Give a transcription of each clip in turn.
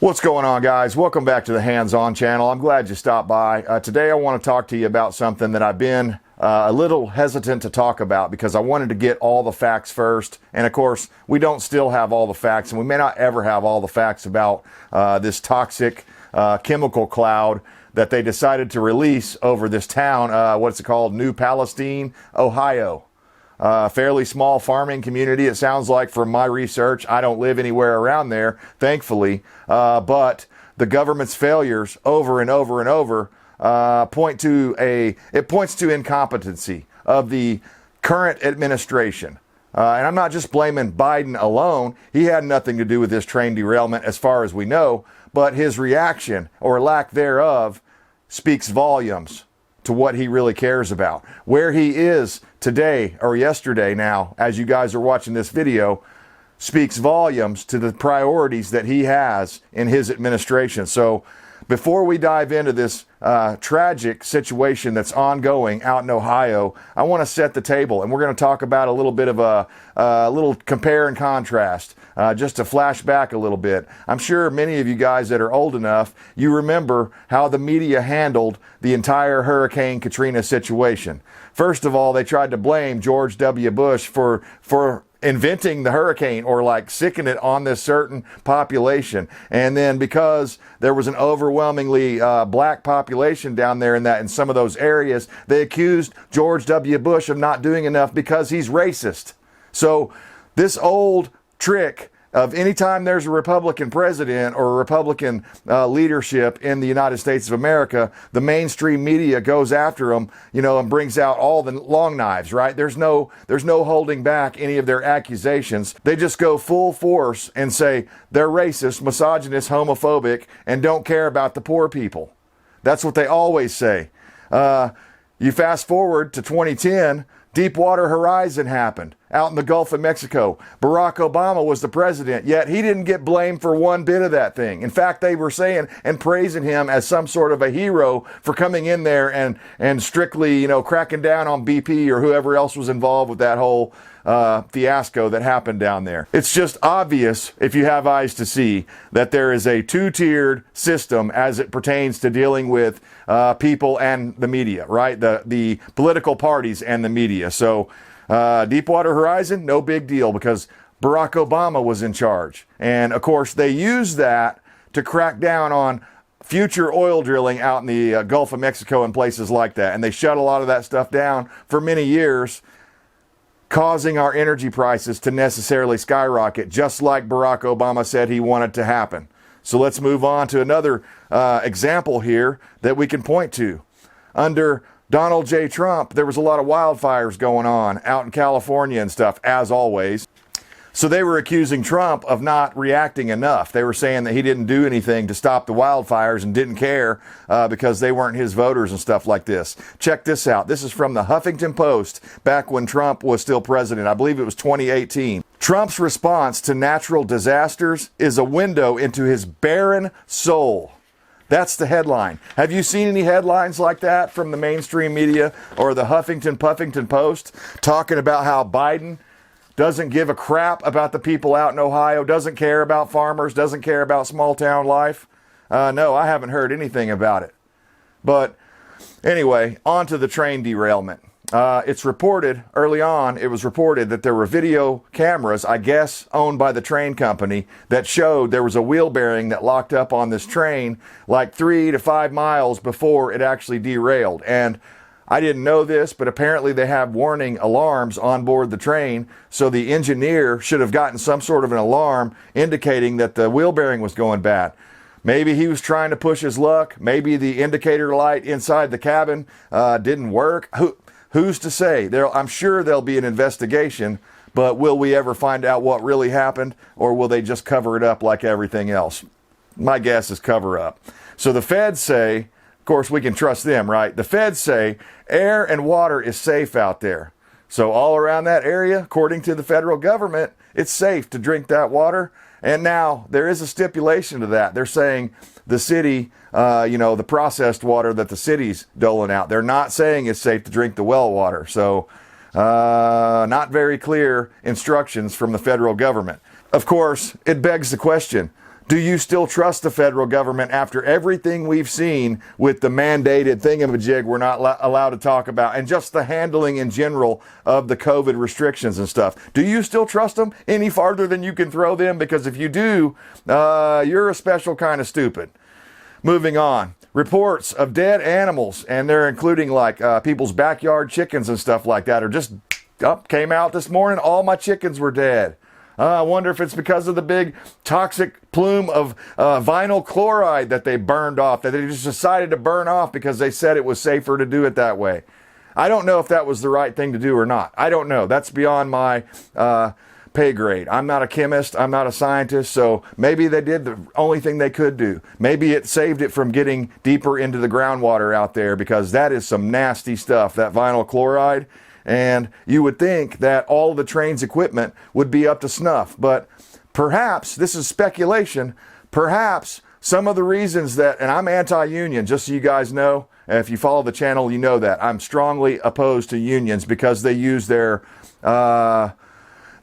What's going on, guys? Welcome back to the Hands-On channel. I'm glad you stopped by. Today I want to talk to you about something that I've been a little hesitant to talk about because I wanted to get all the facts first. And of course, we don't still have all the facts, and we may not ever have all the facts about this toxic chemical cloud that they decided to release over this town. What's it called? New Palestine, Ohio. Fairly small farming community, it sounds like, from my research. I don't live anywhere around there, thankfully, but the government's failures over and over and over points to incompetency of the current administration. And I'm not just blaming Biden alone. He had nothing to do with this train derailment as far as we know, but his reaction or lack thereof speaks volumes to what he really cares about. Where he is today or yesterday now, as you guys are watching this video, speaks volumes to the priorities that he has in his administration. So before we dive into this tragic situation that's ongoing out in Ohio, I want to set the table, and we're going to talk about a little bit of a little compare and contrast, just to flash back a little bit. I'm sure many of you guys that are old enough, you remember how the media handled the entire Hurricane Katrina situation. First of all, they tried to blame George W. Bush for inventing the hurricane, or like sicking it on this certain population. And then because there was an overwhelmingly black population down there in some of those areas, they accused George W. Bush of not doing enough because he's racist. So this old trick of anytime there's a Republican president or a Republican leadership in the United States of America, the mainstream media goes after them, and brings out all the long knives, right? There's no holding back any of their accusations. They just go full force and say they're racist, misogynist, homophobic, and don't care about the poor people. That's what they always say. You fast forward to 2010, Deepwater Horizon happened out in the Gulf of Mexico. Barack Obama was the president, yet he didn't get blamed for one bit of that thing. In fact, they were saying and praising him as some sort of a hero for coming in there and strictly, cracking down on BP or whoever else was involved with that whole fiasco that happened down there. It's just obvious, if you have eyes to see, that there is a two-tiered system as it pertains to dealing with people and the media, right? The political parties and the media. So Deepwater Horizon, no big deal because Barack Obama was in charge. And of course, they used that to crack down on future oil drilling out in the Gulf of Mexico and places like that. And they shut a lot of that stuff down for many years, causing our energy prices to necessarily skyrocket, just like Barack Obama said he wanted to happen. So let's move on to another example here that we can point to. Under Donald J. Trump, there was a lot of wildfires going on out in California and stuff, as always. So they were accusing Trump of not reacting enough. They were saying that he didn't do anything to stop the wildfires and didn't care because they weren't his voters and stuff like this. Check this out. This is from the Huffington Post back when Trump was still president. I believe it was 2018. Trump's response to natural disasters is a window into his barren soul. That's the headline. Have you seen any headlines like that from the mainstream media or the Puffington Post talking about how Biden doesn't give a crap about the people out in Ohio, doesn't care about farmers, doesn't care about small town life? No, I haven't heard anything about it. But anyway, on to the train derailment. It's reported early on, it was reported that there were video cameras, I guess owned by the train company, that showed there was a wheel bearing that locked up on this train like 3 to 5 miles before it actually derailed. And I didn't know this, but apparently they have warning alarms on board the train, so the engineer should have gotten some sort of an alarm indicating that the wheel bearing was going bad. Maybe he was trying to push his luck. Maybe the indicator light inside the cabin didn't work. Who's to say? I'm sure there'll be an investigation, but will we ever find out what really happened, or will they just cover it up like everything else? My guess is cover up. So the feds say, of course, we can trust them, right? The feds say air and water is safe out there. So all around that area, according to the federal government, it's safe to drink that water. And now there is a stipulation to that. They're saying the city, the processed water that the city's doling out, they're not saying it's safe to drink the well water. So not very clear instructions from the federal government. Of course, it begs the question, Do you still trust the federal government after everything we've seen with the mandated thingamajig we're not allowed to talk about, and just the handling in general of the COVID restrictions and stuff? Do you still trust them any farther than you can throw them? Because if you do, you're a special kind of stupid. Moving on. Reports of dead animals, and they're including like people's backyard chickens and stuff like that, are just came out this morning. All my chickens were dead. I wonder if it's because of the big toxic plume of vinyl chloride that they burned off, that they just decided to burn off because they said it was safer to do it that way. I don't know if that was the right thing to do or not. I don't know. That's beyond my pay grade. I'm not a chemist. I'm not a scientist. So maybe they did the only thing they could do. Maybe it saved it from getting deeper into the groundwater out there, because that is some nasty stuff, that vinyl chloride. And you would think that all of the train's equipment would be up to snuff. But perhaps, this is speculation, perhaps some of the reasons that, and I'm anti-union, just so you guys know, if you follow the channel, you know that I'm strongly opposed to unions, because they use their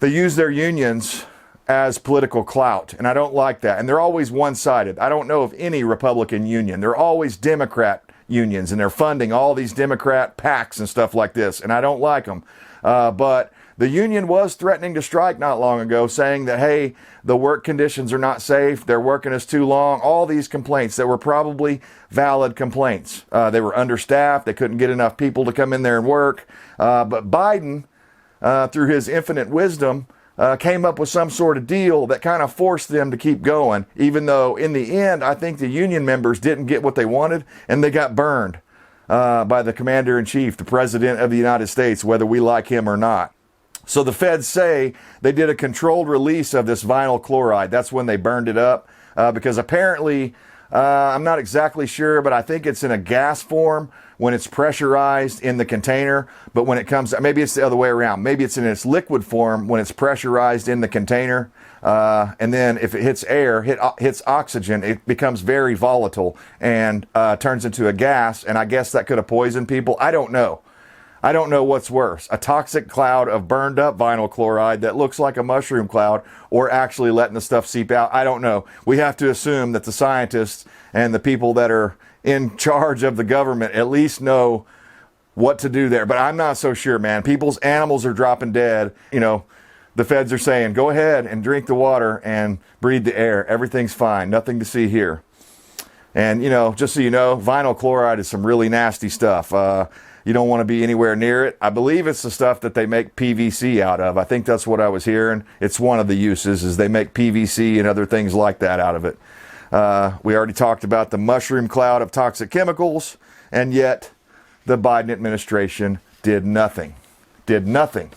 unions as political clout, and I don't like that. And they're always one-sided. I don't know of any Republican union. They're always Democrat unions, and they're funding all these Democrat PACs and stuff like this, and I don't like them. But the union was threatening to strike not long ago, saying that, hey, the work conditions are not safe, they're working us too long, all these complaints that were probably valid complaints. They were understaffed, they couldn't get enough people to come in there and work. But Biden, through his infinite wisdom, came up with some sort of deal that kind of forced them to keep going, even though in the end, I think the union members didn't get what they wanted, and they got burned by the commander-in-chief, the president of the United States, whether we like him or not. So the feds say they did a controlled release of this vinyl chloride. That's when they burned it up, because apparently, I'm not exactly sure, but I think it's in a gas form when it's pressurized in the container. But when it comes, maybe it's the other way around. Maybe it's in its liquid form when it's pressurized in the container. And then if it hits air, hits oxygen, it becomes very volatile and turns into a gas. And I guess that could have poisoned people. I don't know. I don't know what's worse, a toxic cloud of burned up vinyl chloride that looks like a mushroom cloud, or actually letting the stuff seep out. I don't know. We have to assume that the scientists and the people that are in charge of the government at least know what to do there. But I'm not so sure, man. People's animals are dropping dead. You know, the feds are saying, go ahead and drink the water and breathe the air. Everything's fine. Nothing to see here. And, you know, just so you know, vinyl chloride is some really nasty stuff. You don't want to be anywhere near it. I believe it's the stuff that they make PVC out of. I think that's what I was hearing. It's one of the uses, is they make PVC and other things like that out of it. We already talked about the mushroom cloud of toxic chemicals, and yet the Biden administration did nothing. Did nothing.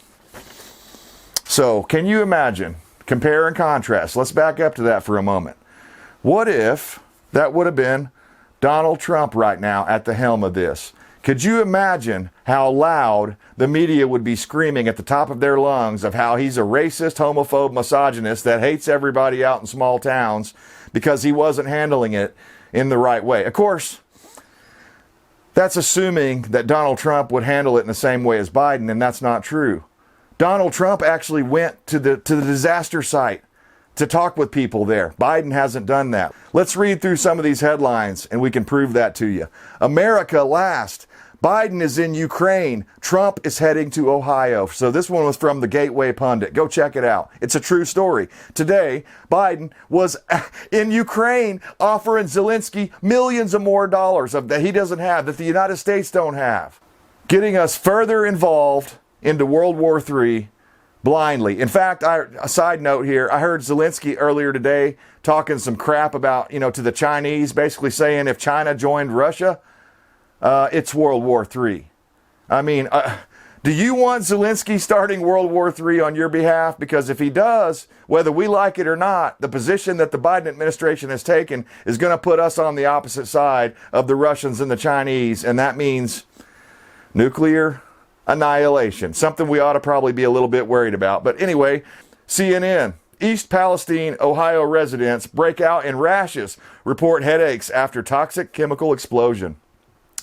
So can you imagine, compare and contrast, let's back up to that for a moment. What if that would have been Donald Trump right now at the helm of this? Could you imagine how loud the media would be screaming at the top of their lungs of how he's a racist, homophobe, misogynist that hates everybody out in small towns because he wasn't handling it in the right way? Of course, that's assuming that Donald Trump would handle it in the same way as Biden, and that's not true. Donald Trump actually went to the disaster site to talk with people there. Biden hasn't done that. Let's read through some of these headlines and we can prove that to you. America last. Biden is in Ukraine. Trump is heading to Ohio. So this one was from the Gateway Pundit. Go check it out. It's a true story. Today, Biden was in Ukraine offering Zelensky millions of more dollars that he doesn't have, that the United States don't have. Getting us further involved into World War III blindly. In fact, a side note here, I heard Zelensky earlier today talking some crap about, to the Chinese, basically saying if China joined Russia, it's World War III. I mean, do you want Zelensky starting World War III on your behalf? Because if he does, whether we like it or not, the position that the Biden administration has taken is going to put us on the opposite side of the Russians and the Chinese, and that means nuclear annihilation. Something we ought to probably be a little bit worried about. But anyway, CNN. East Palestine, Ohio residents break out in rashes, report headaches after toxic chemical explosion.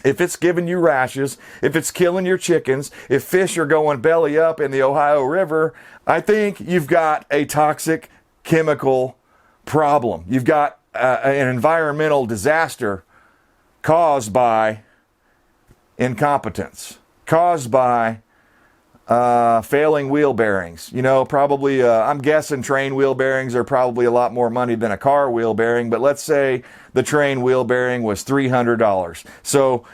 If it's giving you rashes, if it's killing your chickens, if fish are going belly up in the Ohio River, I think you've got a toxic chemical problem. You've got an environmental disaster caused by incompetence, caused by failing wheel bearings. You know, probably, I'm guessing train wheel bearings are probably a lot more money than a car wheel bearing, but let's say the train wheel bearing was $300. So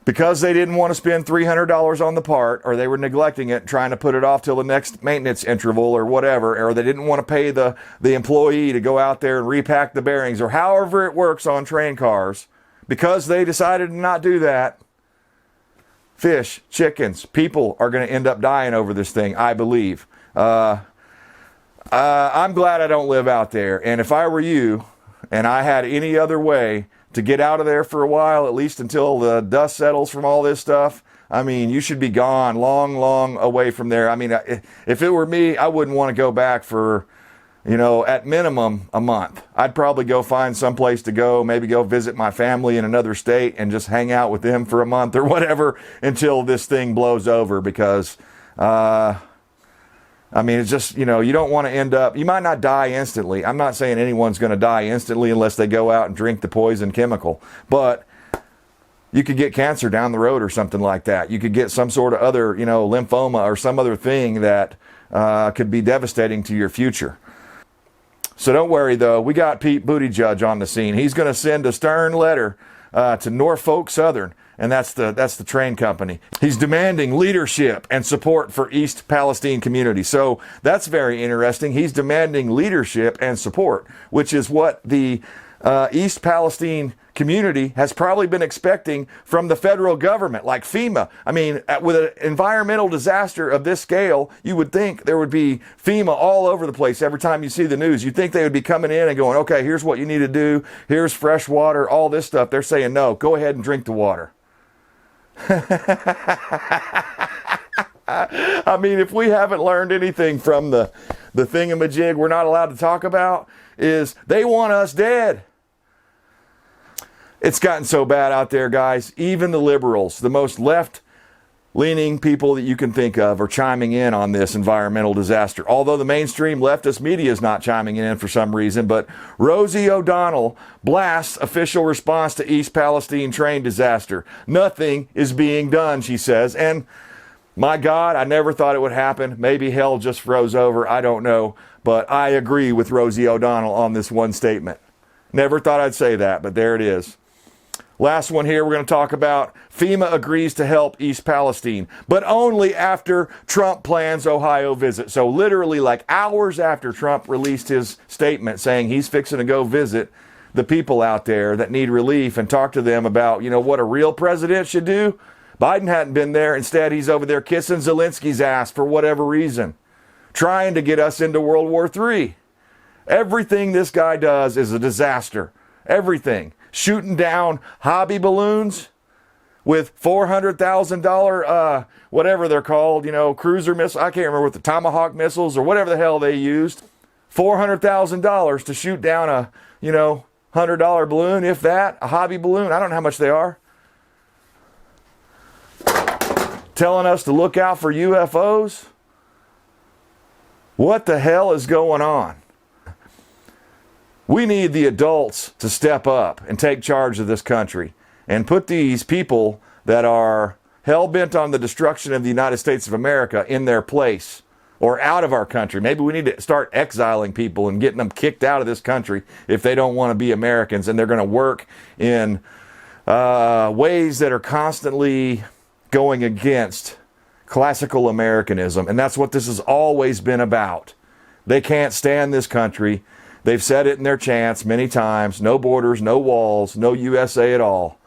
because they didn't want to spend $300 on the part, or they were neglecting it, trying to put it off till the next maintenance interval or whatever, or they didn't want to pay the employee to go out there and repack the bearings, or however it works on train cars, because they decided to not do that, fish, chickens, people are going to end up dying over this thing, I believe. I'm glad I don't live out there. And if I were you, and I had any other way to get out of there for a while, at least until the dust settles from all this stuff, I mean, you should be gone, long, long away from there. I mean, if it were me, I wouldn't want to go back for, you know, at minimum a month. I'd probably go find someplace to go, maybe go visit my family in another state and just hang out with them for a month or whatever until this thing blows over, because, I mean, it's just, you know, you don't want to end up, you might not die instantly. I'm not saying anyone's going to die instantly unless they go out and drink the poison chemical, but you could get cancer down the road or something like that. You could get some sort of other, you know, lymphoma or some other thing that could be devastating to your future. So don't worry, though. We got Pete Buttigieg on the scene. He's going to send a stern letter to Norfolk Southern, and that's the train company. He's demanding leadership and support for East Palestine community. So that's very interesting. He's demanding leadership and support, which is what the East Palestine community has probably been expecting from the federal government, like FEMA. I mean, with an environmental disaster of this scale, you would think there would be FEMA all over the place every time you see the news. You'd think they would be coming in and going, okay, here's what you need to do. Here's fresh water, all this stuff. They're saying, no, go ahead and drink the water. I mean, if we haven't learned anything from the thingamajig we're not allowed to talk about, is they want us dead. It's gotten so bad out there, guys. Even the liberals, the most left-leaning people that you can think of, are chiming in on this environmental disaster. Although the mainstream leftist media is not chiming in for some reason, but Rosie O'Donnell blasts official response to East Palestine train disaster. Nothing is being done, she says. And my God, I never thought it would happen. Maybe hell just froze over. I don't know. But I agree with Rosie O'Donnell on this one statement. Never thought I'd say that, but there it is. Last one here, we're going to talk about FEMA agrees to help East Palestine, but only after Trump plans Ohio visit. So literally like hours after Trump released his statement saying he's fixing to go visit the people out there that need relief and talk to them about, you know, what a real president should do. Biden hadn't been there. Instead, he's over there kissing Zelensky's ass for whatever reason, trying to get us into World War III. Everything this guy does is a disaster. Everything. Shooting down hobby balloons with $400,000, whatever they're called, you know, cruiser missiles. I can't remember what the Tomahawk missiles or whatever the hell they used. $400,000 to shoot down a, you know, $100 balloon, if that, a hobby balloon. I don't know how much they are. Telling us to look out for UFOs. What the hell is going on? We need the adults to step up and take charge of this country and put these people that are hell-bent on the destruction of the United States of America in their place or out of our country. Maybe we need to start exiling people and getting them kicked out of this country if they don't want to be Americans, and they're going to work in ways that are constantly going against classical Americanism. And that's what this has always been about. They can't stand this country. They've said it in their chants many times. No borders, no walls, no USA at all.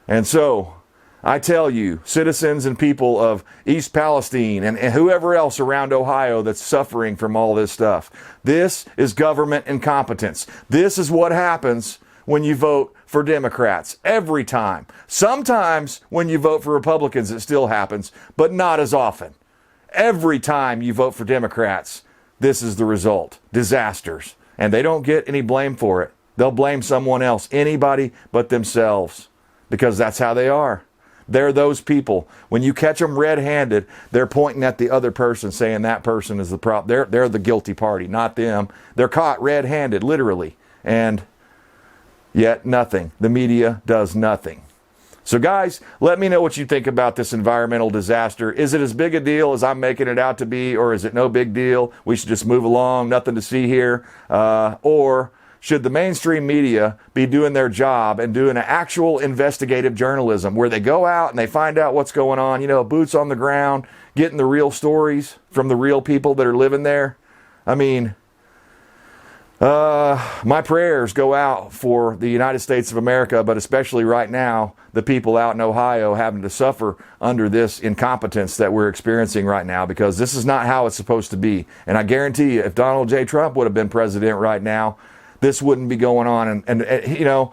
And so, I tell you, citizens and people of East Palestine and whoever else around Ohio that's suffering from all this stuff, this is government incompetence. This is what happens when you vote for Democrats. Every time. Sometimes when you vote for Republicans it still happens, but not as often. Every time you vote for Democrats, this is the result. Disasters. And they don't get any blame for it. They'll blame someone else, anybody but themselves, because that's how they are. They're those people. When you catch them red-handed, they're pointing at the other person, saying that person is the problem. They're the guilty party, not them. They're caught red-handed, literally. And yet nothing. The media does nothing. So guys, let me know what you think about this environmental disaster. Is it as big a deal as I'm making it out to be, or is it no big deal? We should just move along, nothing to see here. Or should the mainstream media be doing their job and doing an actual investigative journalism where they go out and they find out what's going on, you know, boots on the ground, getting the real stories from the real people that are living there? I mean, my prayers go out for the United States of America, but especially right now, the people out in Ohio having to suffer under this incompetence that we're experiencing right now, because this is not how it's supposed to be. And I guarantee you, if Donald J. Trump would have been president right now, this wouldn't be going on. And you know,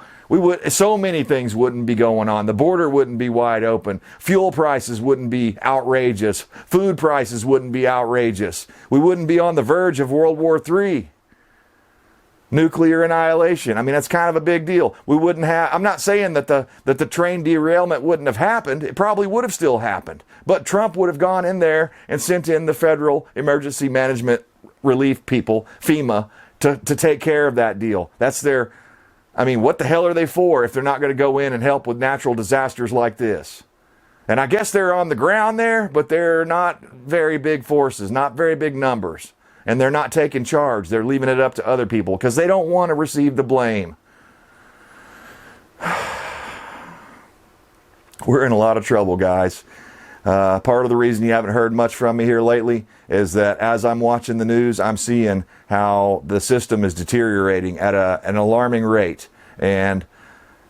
so many things wouldn't be going on. The border wouldn't be wide open. Fuel prices wouldn't be outrageous. Food prices wouldn't be outrageous. We wouldn't be on the verge of World War III. Nuclear annihilation. I mean, that's kind of a big deal. We wouldn't have, I'm not saying that the train derailment wouldn't have happened. It probably would have still happened. But Trump would have gone in there and sent in the Federal Emergency Management Relief people, FEMA, to take care of that deal. That's their, I mean, what the hell are they for if they're not going to go in and help with natural disasters like this? And I guess they're on the ground there, but they're not very big forces, not very big numbers. And they're not taking charge. They're leaving it up to other people because they don't want to receive the blame. We're in a lot of trouble, guys. Part of the reason you haven't heard much from me here lately is that as I'm watching the news, I'm seeing how the system is deteriorating at an alarming rate. And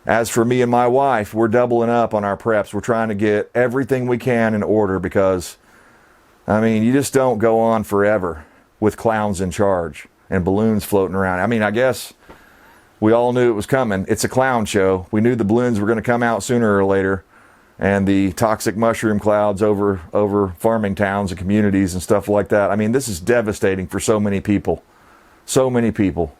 as for me and my wife, we're doubling up on our preps. We're trying to get everything we can in order because, I mean, you just don't go on forever with clowns in charge and balloons floating around. I mean, I guess we all knew it was coming. It's a clown show. We knew the balloons were going to come out sooner or later, and the toxic mushroom clouds over farming towns and communities and stuff like that. I mean, this is devastating for so many people. So many people.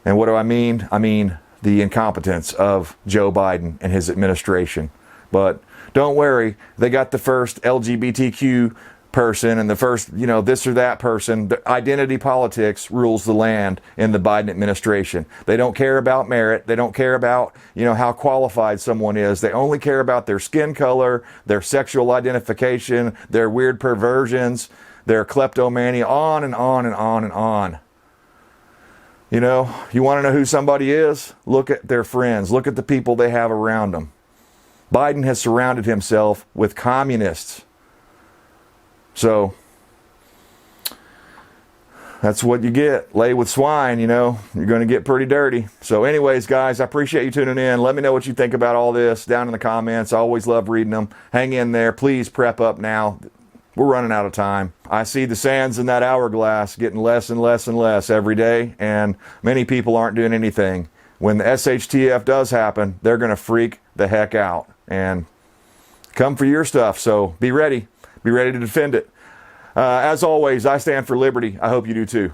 And what do I mean? I mean the incompetence of Joe Biden and his administration. But don't worry, they got the first LGBTQ person and the first, you know, this or that person. The identity politics rules the land in the Biden administration. They don't care about merit. They don't care about, you know, how qualified someone is. They only care about their skin color, their sexual identification, their weird perversions, their kleptomania, on and on and on and on. You know, you want to know who somebody is? Look at their friends. Look at the people they have around them. Biden has surrounded himself with communists. So that's what you get. Lay with swine, you know, you're going to get pretty dirty. So anyways, guys, I appreciate you tuning in. Let me know what you think about all this down in the comments. I always love reading them. Hang in there. Please prep up now. We're running out of time. I see the sands in that hourglass getting less and less and less every day, and many people aren't doing anything. When the SHTF does happen, they're going to freak the heck out and come for your stuff. So be ready. Be ready to defend it. As always, I stand for liberty. I hope you do too.